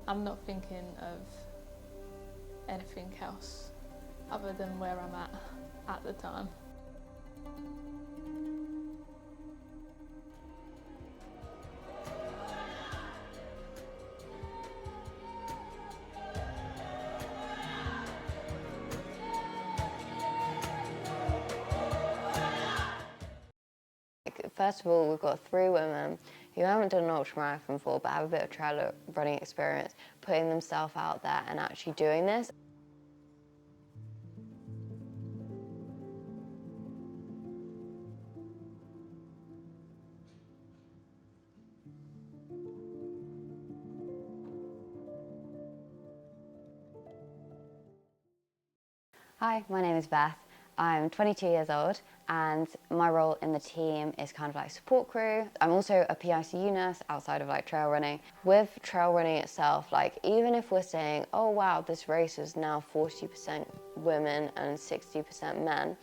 I'm not thinking of anything else other than where I'm at the time. First of all, we've got 3 women who haven't done an ultramarathon before but have a bit of trail running experience, putting themselves out there and actually doing this. Hi, my name is Beth. I'm 22 years old and my role in the team is kind of like support crew. I'm also a PICU nurse outside of like trail running. With trail running itself, like even if we're saying, oh wow, this race is now 40% women and 60% men,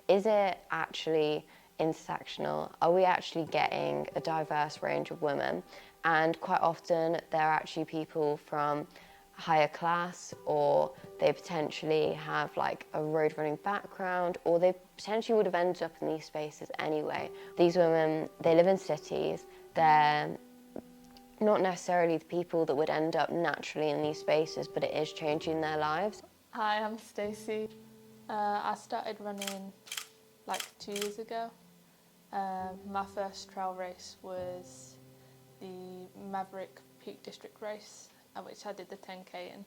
is it actually intersectional? Are we actually getting a diverse range of women? And quite often there are actually people from higher class, or they potentially have like a road running background, or they potentially would have ended up in these spaces anyway. These women, they live in cities, they're not necessarily the people that would end up naturally in these spaces, but it is changing their lives. Hi, I'm Stacey. I started running like 2 years ago. My first trail race was the Maverick Peak District race, which I did the 10K in.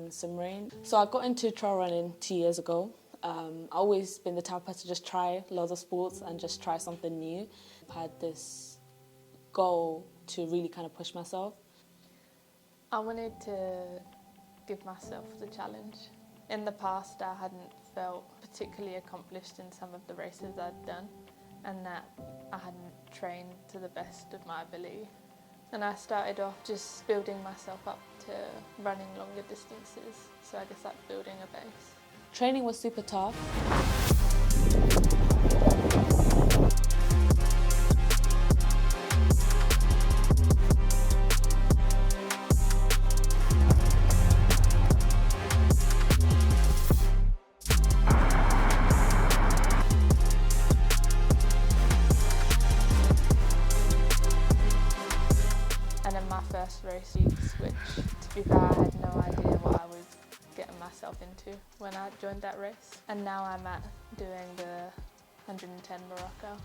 Simrain. So I got into trail running 2 years ago. I've always been the type of person to just try loads of sports and just try something new. I had this goal to really kind of push myself. I wanted to give myself the challenge. In the past, I hadn't felt particularly accomplished in some of the races I'd done, and that I hadn't trained to the best of my ability. And I started off just building myself up to running longer distances, so I guess like building a base. Training was super tough. And in my first race, which to be fair, I had no idea what I was getting myself into when I joined that race. And now I'm doing the 110 Morocco.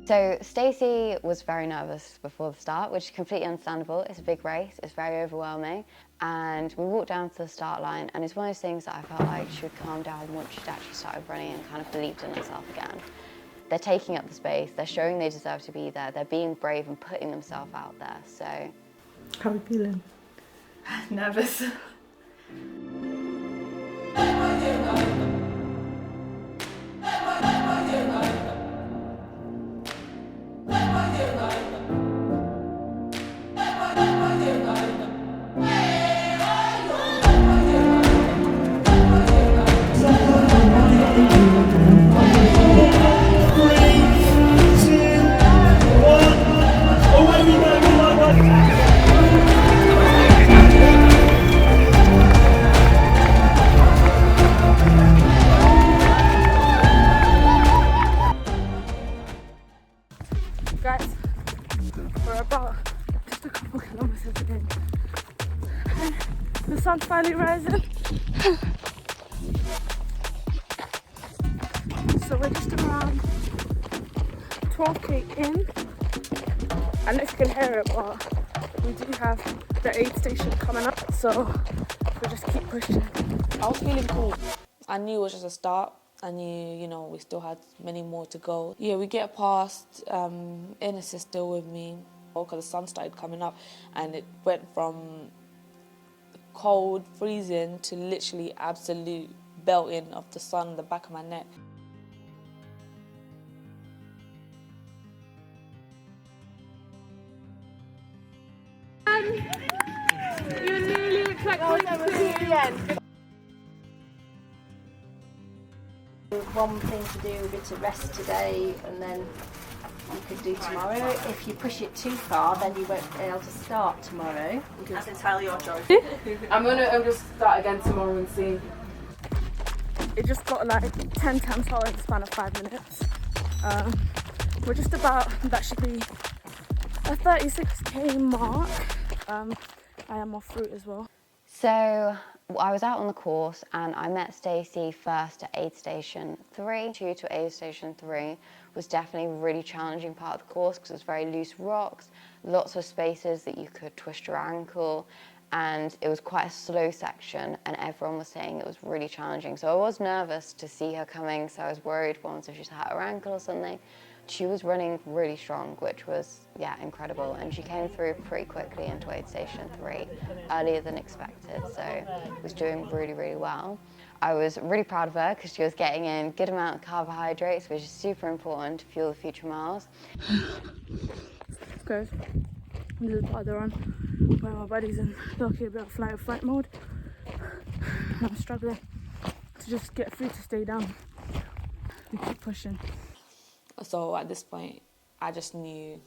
So Stacey was very nervous before the start, which is completely understandable. It's a big race, it's very overwhelming. And we walked down to the start line, and it's one of those things that I felt like she would calm down once she'd actually started running and kind of believed in herself again. They're taking up the space, they're showing they deserve to be there, they're being brave and putting themselves out there, so. How are you feeling? Nervous. Guys, we're about just a couple kilometers in. The sun's finally rising. So we're just around 12k in. I don't know if you can hear it, but we do have the aid station coming up, so we'll just keep pushing. I was feeling cool. I knew it was just a start. I knew, you know, we still had many more to go. Yeah, we get past, Ines is still with me, because the sun started coming up, and it went from cold, freezing, to literally absolute belting of the sun on the back of my neck. You nearly, it's like, oh, the end. One thing to do would be to rest today, and then you could do tomorrow. If you push it too far, then you won't be able to start tomorrow. That's entirely your choice. I'm just start again tomorrow and see. It just got like 10 times harder in the span of 5 minutes. We're just about, that should be a 36k mark. I am off fruit as well. So I was out on the course and I met Stacey first at aid station 3. 2 to aid station 3 was definitely a really challenging part of the course because it's very loose rocks, lots of spaces that you could twist your ankle, and it was quite a slow section and everyone was saying it was really challenging. So I was nervous to see her coming, so I was worried once if she's hurt her ankle or something. She was running really strong, which was, yeah, incredible. And she came through pretty quickly into aid station 3, earlier than expected. So was doing really, really well. I was really proud of her because she was getting in a good amount of carbohydrates, which is super important to fuel the future miles. Guys, this is part they're on, where my body's in lucky about flight or flight mode. I'm struggling to just get food to stay down and keep pushing. So at this point, I just knew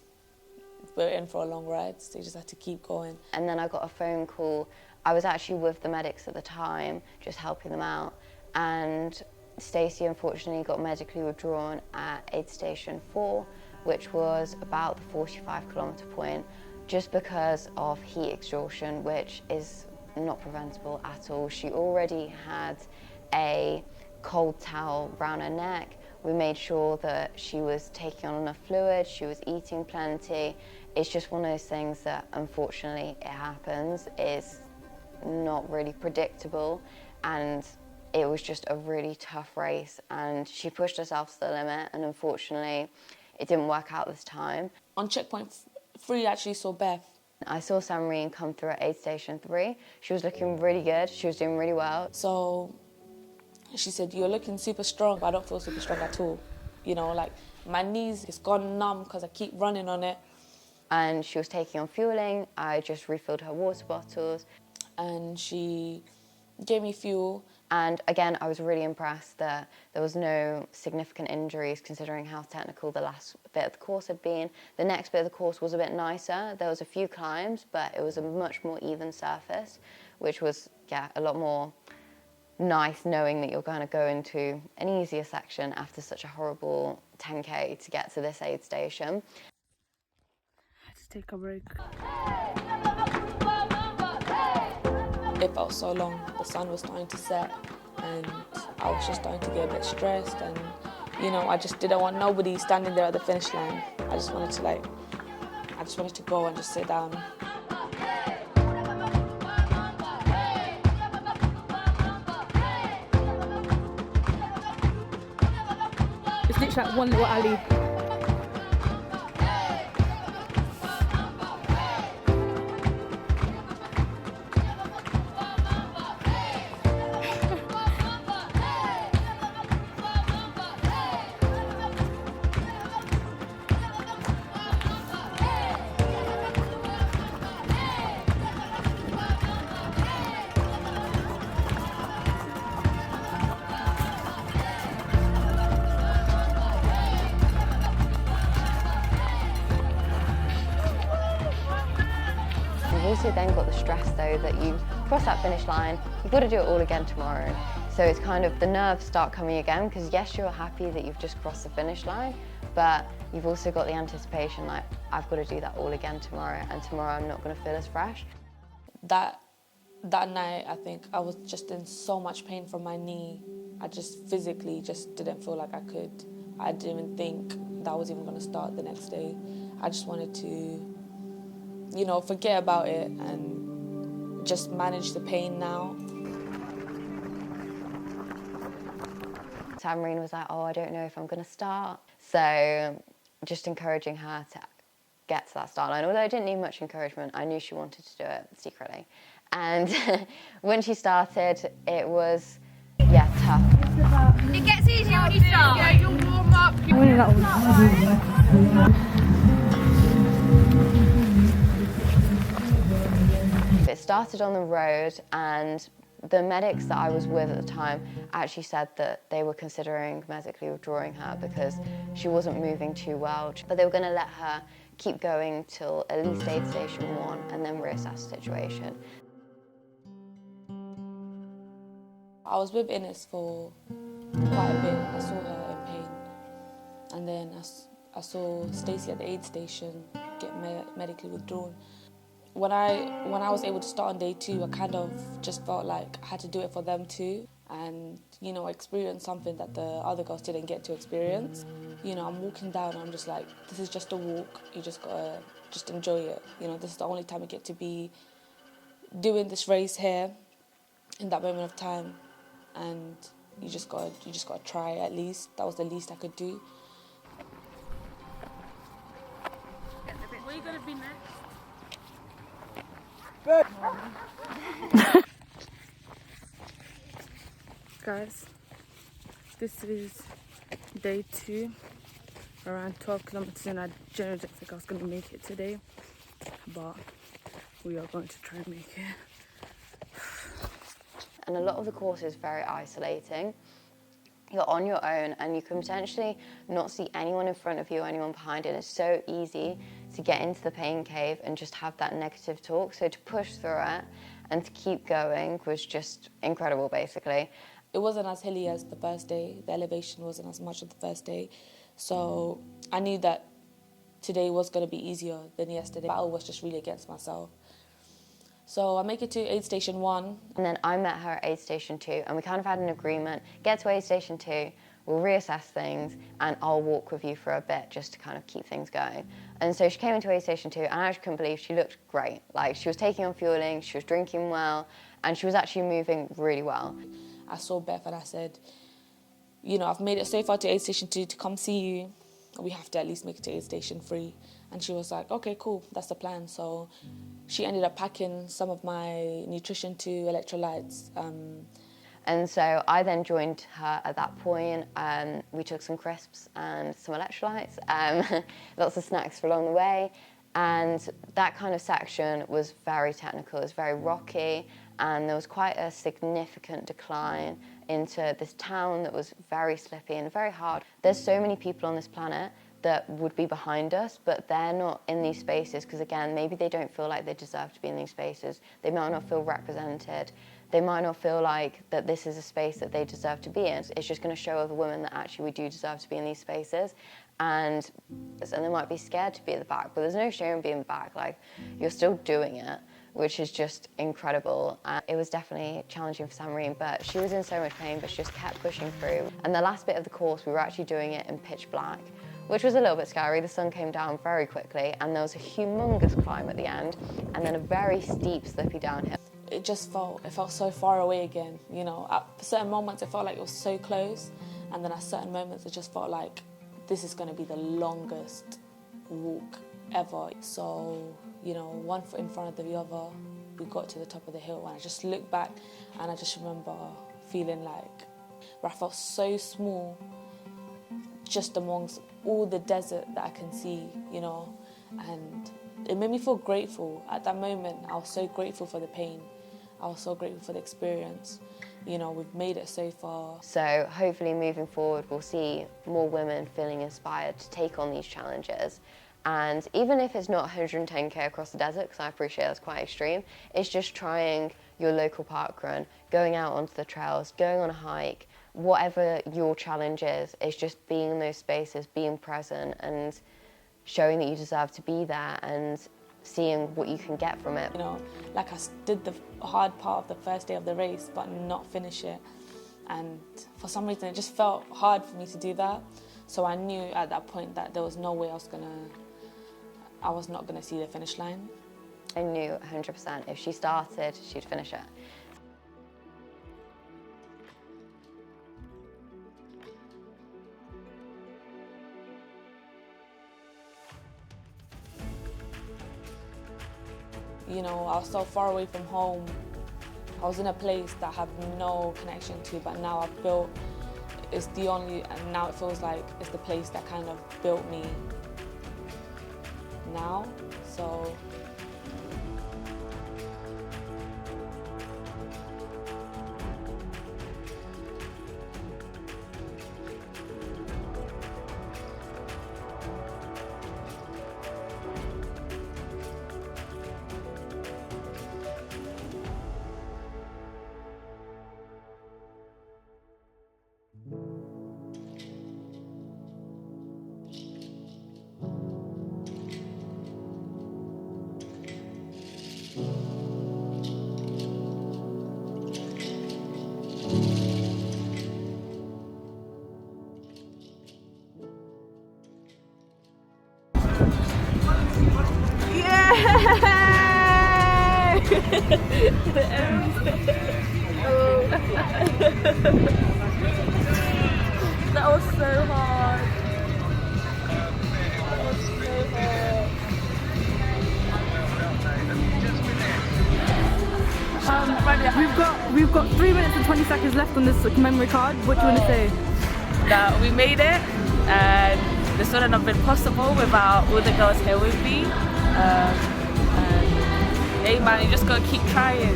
we're in for a long ride, so you just had to keep going. And then I got a phone call. I was actually with the medics at the time, just helping them out. And Stacey unfortunately got medically withdrawn at aid station 4, which was about the 45-kilometre point, just because of heat exhaustion, which is not preventable at all. She already had a cold towel around her neck. We made sure that she was taking on enough fluid, she was eating plenty. It's just one of those things that unfortunately it happens. It's not really predictable, and it was just a really tough race, and she pushed herself to the limit, and unfortunately it didn't work out this time. On checkpoint 3, I actually saw Beth. I saw Sandrise come through at aid station 3. She was looking really good, she was doing really well. So she said, "You're looking super strong," but I don't feel super strong at all. You know, like my knees, it's gone numb because I keep running on it. And she was taking on fueling. I just refilled her water bottles. And she gave me fuel. And again, I was really impressed that there was no significant injuries considering how technical the last bit of the course had been. The next bit of the course was a bit nicer. There was a few climbs, but it was a much more even surface, which was, yeah, a lot more nice knowing that you're going to go into an easier section after such a horrible 10k to get to this aid station. Let's take a break. It felt so long. The sun was starting to set and I was just starting to get a bit stressed, and you know, I just didn't want nobody standing there at the finish line. I just wanted to go and just sit down. It's literally like one little alley. You've also then got the stress though that you cross that finish line, you've got to do it all again tomorrow. So it's kind of the nerves start coming again, because yes, you're happy that you've just crossed the finish line, but you've also got the anticipation like, I've got to do that all again tomorrow, and tomorrow I'm not going to feel as fresh. That night, I think I was just in so much pain from my knee. I just physically just didn't feel like I could. I didn't even think that I was even going to start the next day. I just wanted to, you know, forget about it and just manage the pain now. Tamreen was like, oh, I don't know if I'm going to start. So just encouraging her to get to that start line. Although I didn't need much encouragement, I knew she wanted to do it secretly. And when she started, it was, yeah, tough. It gets easier when you start. Yeah, you'll warm up. It started on the road, and The medics that I was with at the time actually said that they were considering medically withdrawing her because she wasn't moving too well, but they were going to let her keep going till at least aid station 1 and then reassess the situation. I was with Ines for quite a bit. I saw her in pain, and then I saw Stacey at the aid station get medically withdrawn. When I was able to start on day 2, I kind of just felt like I had to do it for them too, and you know, experience something that the other girls didn't get to experience. You know, I'm walking down and I'm just like, this is just a walk, you just gotta just enjoy it. You know, this is the only time you get to be doing this race here in that moment of time, and you just gotta try at least. That was the least I could do. Where are you gonna be next? Guys, this is day 2, around 12 kilometers, and I genuinely didn't think I was going to make it today, but we are going to try and make it. And a lot of the course is very isolating. You're on your own and you can potentially not see anyone in front of you or anyone behind it. It's so easy to get into the pain cave and just have that negative talk. So to push through it and to keep going was just incredible, basically. It wasn't as hilly as the first day. The elevation wasn't as much as the first day. So I knew that today was going to be easier than yesterday. The battle was just really against myself. So I make it to aid station 1. And then I met her at aid station 2 and we kind of had an agreement, get to aid station 2, we'll reassess things and I'll walk with you for a bit just to kind of keep things going. And so she came into aid station 2 and I actually couldn't believe she looked great. Like, she was taking on fueling, she was drinking well, and she was actually moving really well. I saw Beth and I said, you know, I've made it so far to aid station 2 to come see you. We have to at least make it to aid station 3. And she was like, okay, cool, that's the plan. So she ended up packing some of my nutrition to electrolytes. And so I then joined her at that point. We took some crisps and some electrolytes, lots of snacks for along the way. And that kind of section was very technical, it was very rocky, and there was quite a significant decline into this town that was very slippy and very hard. There's so many people on this planet that would be behind us, but they're not in these spaces because, again, maybe they don't feel like they deserve to be in these spaces. They might not feel represented. They might not feel like that this is a space that they deserve to be in. It's just going to show other women that actually we do deserve to be in these spaces. And they might be scared to be at the back, but there's no shame in being in the back. Like, you're still doing it, which is just incredible. It was definitely challenging for Sandrine, but she was in so much pain, but she just kept pushing through. And the last bit of the course, we were actually doing it in pitch black, which was a little bit scary. The sun came down very quickly, and there was a humongous climb at the end, and then a very steep, slippy downhill. It felt so far away again, you know. At certain moments, it felt like it was so close, and then at certain moments, it just felt like this is going to be the longest walk ever. So, you know, one foot in front of the other, we got to the top of the hill, and I just looked back, and I just remember feeling like where I felt so small, just amongst all the desert that I can see, you know, and it made me feel grateful. At that moment, I was so grateful for the pain. I was so grateful for the experience. You know, we've made it so far. So hopefully moving forward, we'll see more women feeling inspired to take on these challenges. And even if it's not 110k across the desert, because I appreciate that's quite extreme, it's just trying your local park run, going out onto the trails, going on a hike, whatever your challenge is, it's just being in those spaces, being present and showing that you deserve to be there and seeing what you can get from it. You know, like I did the hard part of the first day of the race, but not finish it. And for some reason, it just felt hard for me to do that. So I knew at that point that there was no way I was not gonna see the finish line. I knew 100% if she started, she'd finish it. You know, I was so far away from home. I was in a place that I have no connection to, but now I've built, and now it feels like it's the place that kind of built me now, so. That was so hard. That was so hard. We've got 3 minutes and 20 seconds left on this memory card. What do you want to say? That we made it, and this wouldn't have been possible without all the girls here with me. And hey man, you just gotta keep trying.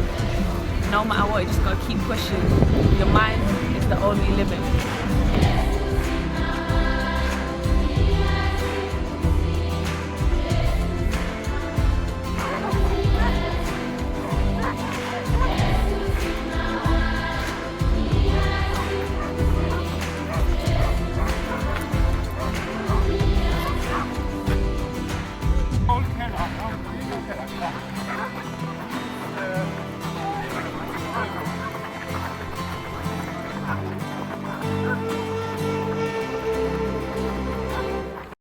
No matter what, you just gotta keep pushing. Your mind is the only limit.